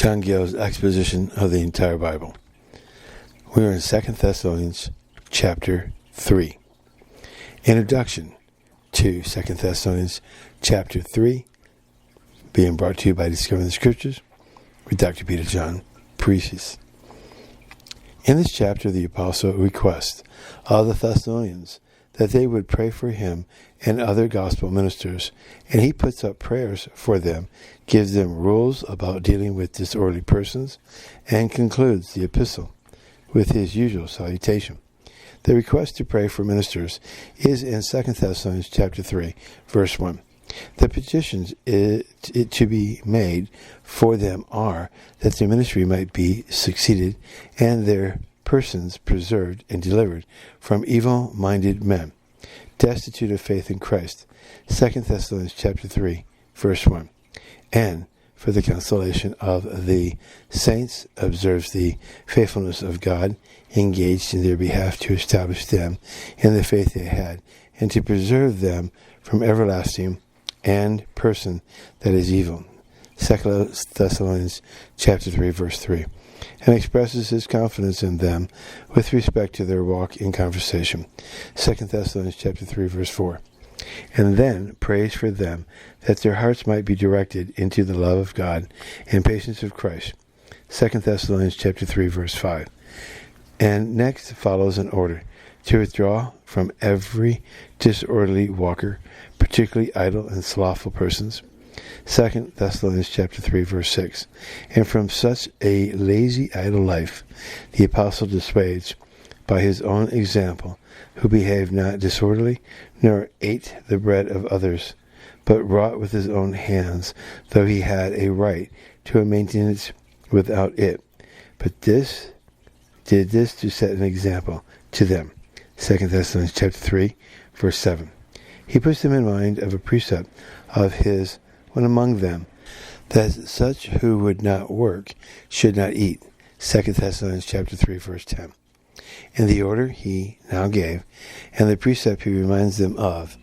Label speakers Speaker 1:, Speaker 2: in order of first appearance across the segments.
Speaker 1: John Gill's Exposition of the entire Bible. We are in 2 Thessalonians chapter 3. Introduction to 2 Thessalonians chapter 3, being brought to you by Discovering the Scriptures with Dr. Peter John Precis. In this chapter, the apostle requests of the Thessalonians that they would pray for him and other gospel ministers, and he puts up prayers for them, gives them rules about dealing with disorderly persons, and concludes the epistle with his usual salutation. The request to pray for ministers is in 2 Thessalonians chapter 3, verse 1. The petitions to be made for them are that their ministry might be succeeded and their persons preserved and delivered from evil-minded men, destitute of faith in Christ. 2 Thessalonians chapter 3, verse 1. And for the consolation of the saints, observes the faithfulness of God, engaged in their behalf to establish them in the faith they had, and to preserve them from everlasting and person that is evil. 2 Thessalonians chapter 3, verse 3. And expresses his confidence in them with respect to their walk in conversation. 2 Thessalonians chapter 3, verse 4. And then prays for them that their hearts might be directed into the love of God and patience of Christ. 2 Thessalonians chapter 3, verse 5. And next follows an order to withdraw from every disorderly walker, particularly idle and slothful persons. 2 Thessalonians chapter 3, verse 6. And from such a lazy, idle life, the apostle dissuades by his own example, who behaved not disorderly, nor ate the bread of others, but wrought with his own hands, though he had a right to a maintenance without it. But did this to set an example to them. 2 Thessalonians chapter 3, verse 7. He puts them in mind of a precept of his when among them, that such who would not work should not eat. 2 Thessalonians chapter 3, verse 10. And the order he now gave, and the precept he reminds them of,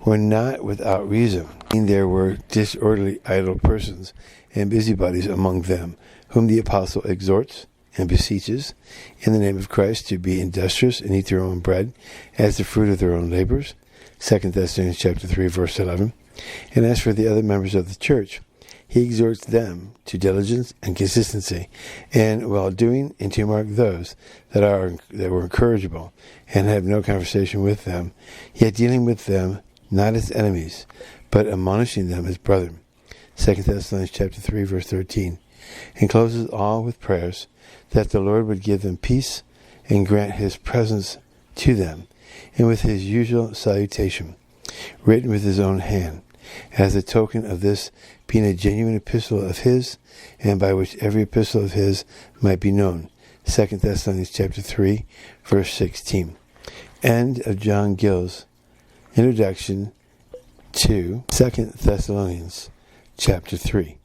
Speaker 1: were not without reason. There were disorderly idle persons and busybodies among them, whom the apostle exhorts and beseeches in the name of Christ to be industrious and eat their own bread as the fruit of their own labors. 2 Thessalonians chapter 3, verse 11. And as for the other members of the church, he exhorts them to diligence and consistency, and while doing, and to mark those that were incorrigible, and have no conversation with them, yet dealing with them not as enemies, but admonishing them as brethren. 2 Thessalonians chapter 3, verse 13, and closes all with prayers that the Lord would give them peace and grant his presence to them, and with his usual salutation, written with his own hand, as a token of this being a genuine epistle of his, and by which every epistle of his might be known. 2 Thessalonians chapter 3, verse 16. End of John Gill's introduction to 2 Thessalonians chapter 3.